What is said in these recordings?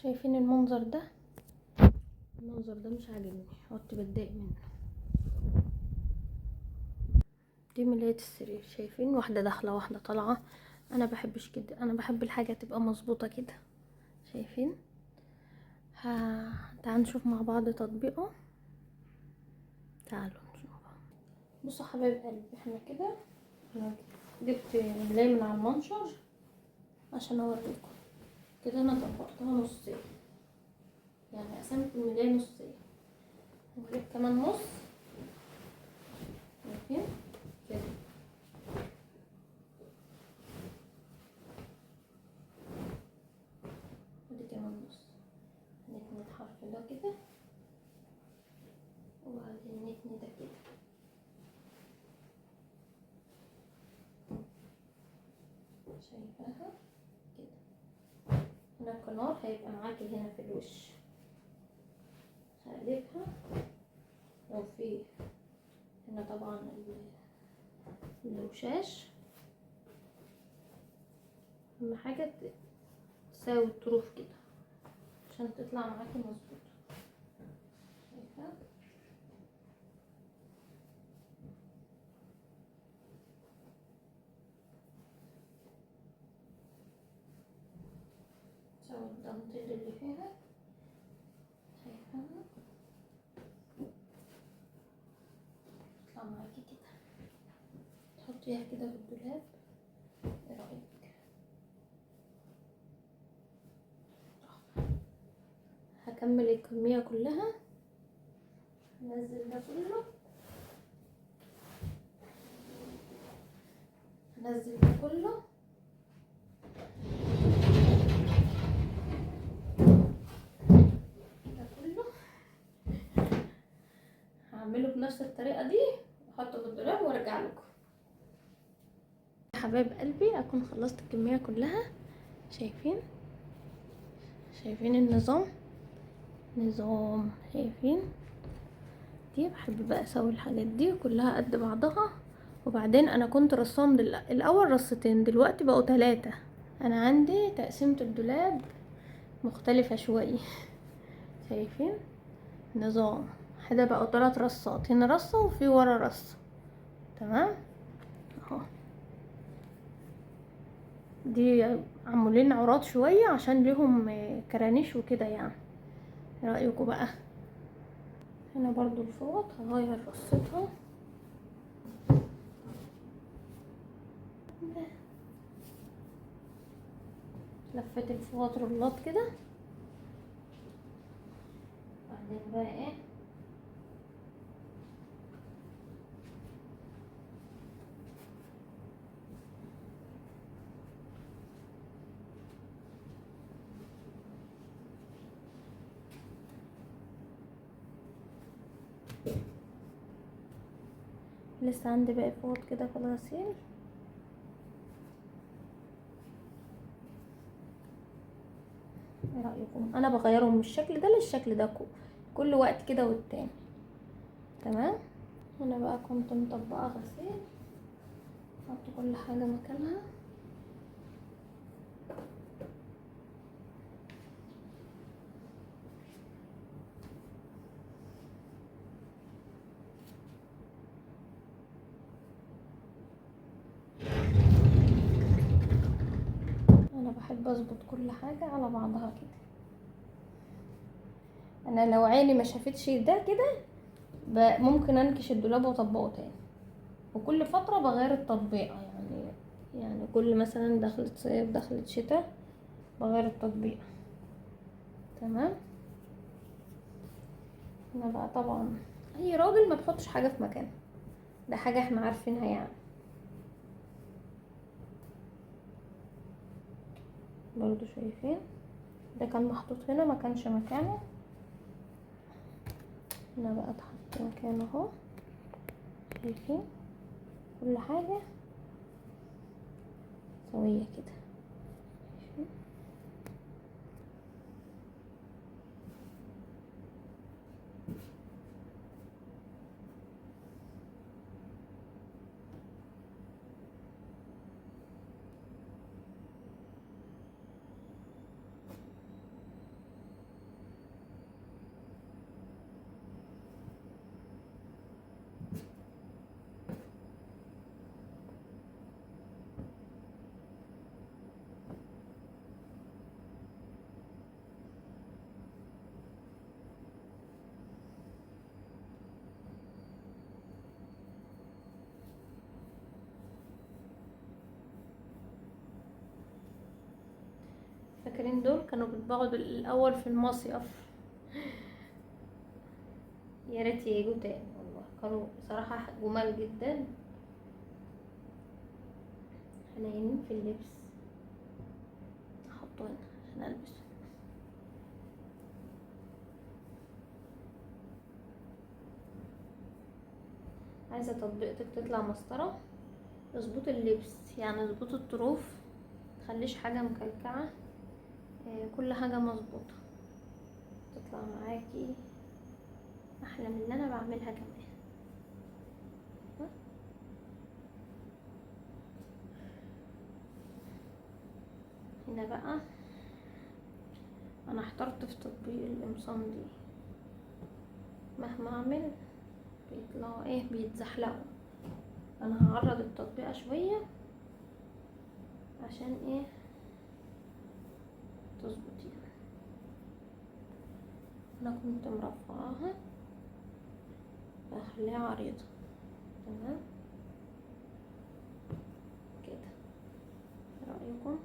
شايفين المنظر ده؟ المنظر ده مش عاجبني، كنت بتضايق منه. دي ملاية السرير، شايفين؟ واحدة داخلة واحدة طالعة. انا بحبش كده، انا بحب الحاجة تبقى مظبوطة كده. شايفين؟ تعالوا نشوف مع بعض تطبيقه. تعالوا نشوف. بصوا حبايب قلبي، احنا كده انا جبت ملاية من على المنشر عشان اوريكم. كده انا طبقتها نصين، يعني قسمت الملاية نصين، وجيب كمان نص. شايفين كده؟ ودي كمان نص. نتني الحرف ده كده، وبعدين نتني ده كده. شايفاها كده؟ هنا الكنار هيبقى معاكي هنا في الوش، هقلبها. لو في هنا طبعا الوشاش، اهم حاجه تساوي الطروف كده عشان تطلع معاكي مظبوطه. شايفه؟ تساوي الدانتيل اللي فيها. شايفاها؟ تطلع معاكي كده، تحطيها كده في الدولاب. ايه رايك؟ هكمل الكميه كلها، هنزل ده كله، هنزل ده كله. ده كله هعمله بنفس الطريقه دي، احطه في الدولاب وارجع لكم. يا حبايب قلبي، اكون خلصت الكميه كلها. شايفين؟ شايفين النظام؟ نظام. شايفين؟ دي بحب بقى اسوي الحاجات دي كلها قد بعضها. وبعدين انا كنت رصام الاول رصتين، دلوقتي بقوا 3. انا عندي تقسيمة الدولاب مختلفة شوية. شايفين؟ نظام. هذا بقوا 3 رصات، هنا رصة وفي ورا رصة. تمام اهو. دي عمولين عراض شوية عشان ليهم كرانيش وكده يعني. ايه رأيكم بقى؟ هنا برضو الفوط هغير رصتها. لفيت الفوط رولات كده. بعدين بقى ايه؟ لسه عندي باقي فوط كده في الغسيل. ايه رايكم؟ انا بغيرهم من الشكل ده للشكل ده كل وقت كده والتاني. تمام. انا بقى كنت مطبقه غسيل، احط كل حاجه مكانها. انا بحب اظبط كل حاجه على بعضها كده. انا لو عيني ما شافتش ده كده ممكن انكش الدولاب واطبقه تاني. وكل فتره بغير التطبيقه يعني كل مثلا دخلت صيف دخلت شتاء بغير التطبيقه. تمام. هنا بقى طبعا اي راجل ما بيحطش حاجه في مكانها، ده حاجه احنا عارفينها يعني. برضو شايفين؟ ده كان محطوط هنا ما كانش مكانه، هنا بقى اتحط مكانه اهو. شايفين؟ كل حاجه سويه كده. شايفين؟ فاكرين دول كانوا بيتباعوا الاول في المصيف؟ يا ريت يجوا تاني والله، كانوا بصراحة جمال جدا، حنينين في اللبس. احطه هنا عشان البسه. عايزة تطبيقتك تطلع مسطرة، اظبط اللبس، يعني اظبط الطروف، متخليش حاجة مكلكعة، كل حاجة مظبوطة تطلع معاكي احلى من اللي انا بعملها كمان. هنا بقى انا احترت في تطبيق القمصان دي، مهما اعمل بيطلعوا ايه، بيتزحلقوا. انا هعرض التطبيقة شوية عشان ايه تظبطي. انا كنت مرفعاها بخليها عريضة، تمام كده. إيه رأيكم؟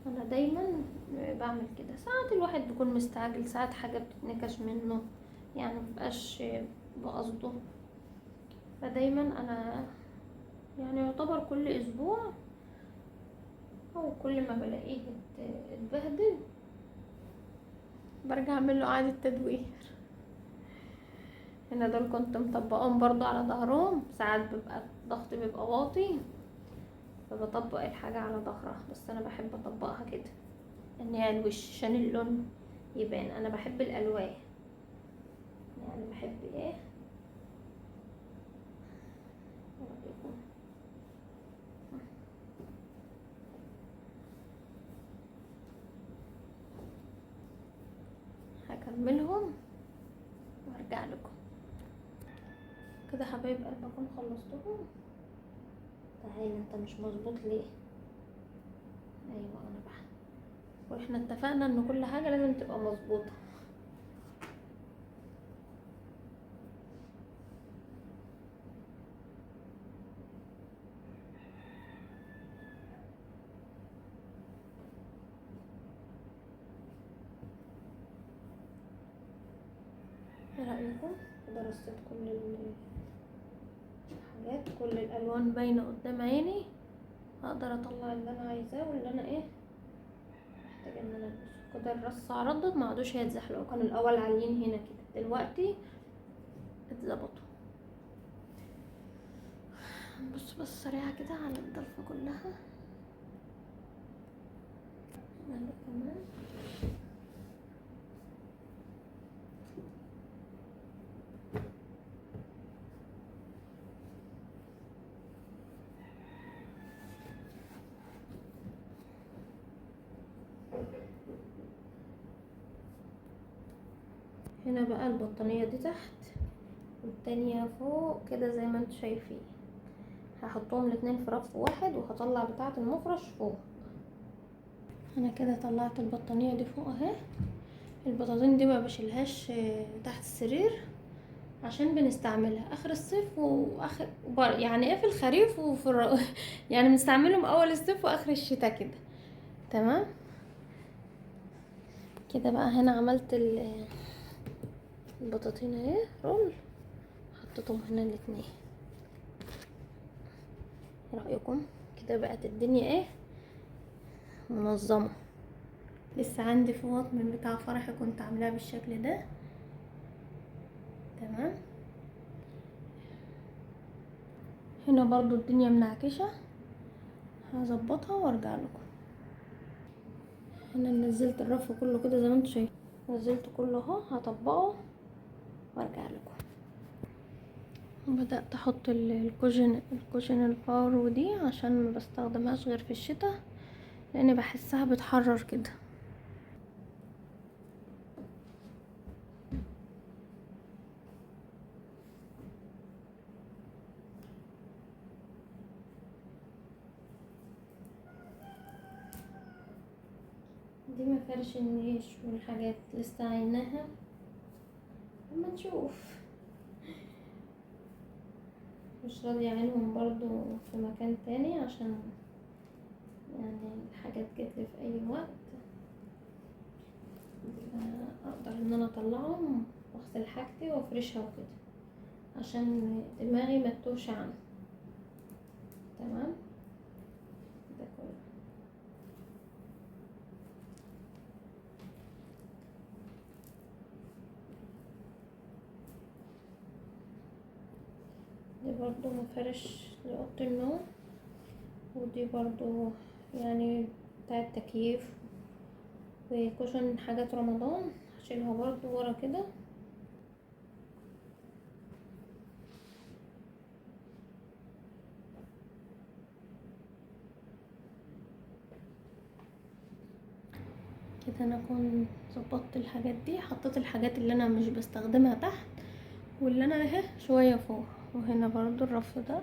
انا دايما بعمل كده، ساعات الواحد بيكون مستعجل، ساعات حاجة بتتنكش منه، يعني مبقاش بقصده. فدايما انا يعني يعتبر كل اسبوع او كل ما بلاقيه اتبهدل برجع اعمل له اعادة تدوير. هنا دول كنت مطبقاهم برضو على ظهرهم، ساعات بيبقى ضغطي بيبقى واطي فبطبق الحاجة على ظهرها، بس انا بحب اطبقها كده ان هي الوش عشان اللون يبان. انا بحب الالوان، يعني بحب ايه، هكملهم وارجع لكم. كده حبايب قلبي اكون خلصتهم. تعالى انت مش مظبوط ليه؟ ايوه انا بقى، واحنا اتفقنا ان كل حاجه لازم تبقى مظبوطه. ايه رايكم؟ كده رصيت كل الحاجات، كل الالوان باينه قدام عيني، اقدر اطلع اللي انا عايزاه واللي انا ايه محتاجه ان انا البسه. كده الرصه عرضت، ما عادوش هيتزحلقوا، كانوا الاول عاليين هنا كده، دلوقتي اتظبطوا. بص سريعه كده على الضلفه كلها. كمان هنا بقى البطانية دي تحت والتانية فوق كده زي ما انتوا شايفين. هحطهم الاتنين في رف واحد وهطلع بتاعة المفرش فوق. انا كده طلعت البطانية دي فوق اهي. البطاطين دي ما بشيلهاش تحت السرير عشان بنستعملها اخر الصيف واخر يعني ايه في الخريف يعني بنستعملهم اول الصيف واخر الشتاء كده، تمام كده. بقى هنا عملت البطاطين اهي رول، حطيتهم هنا الاتنين. ايه رايكم؟ كده بقت الدنيا ايه منظمه. لسه عندي فوط من بتاع فرحي كنت عاملاها بالشكل ده، تمام. هنا برضو الدنيا منعكشه، هظبطها وارجع لكم. هنا نزلت الرف كله كده زي ما انتوا شايفين، نزلت كله اهو، هطبقه وارجع لكم. بدأت احط الكوشن الفارو دي عشان ما بستخدمهاش غير في الشتاء لان بحسها بتحرر كده. دي مفرش النيش والحاجات لسه عيناها اما نشوف. مش راضية اعينهم برضو في مكان تاني عشان يعني الحاجات جتلي في اي وقت، اقدر ان انا اطلعهم واغسل حاجتي وافرشها وكده عشان دماغي ما تتوهش عنه. تمام. ده كله. دي برضو مفرش لأوضة النوم، ودي برضو يعني بتاع التكييف وكوشن حاجات رمضان هشيلها برضو ورا كده. كده انا اكون ظبطت الحاجات دي، حطيت الحاجات اللي انا مش بستخدمها تحت واللي انا اهي شويه فوق. وهنا برضو الرف ده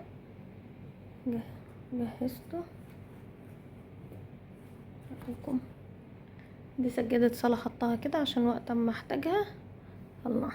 جهزته لكم. دي سجادة صلاة حطها كده عشان وقت ما احتاجها. الله.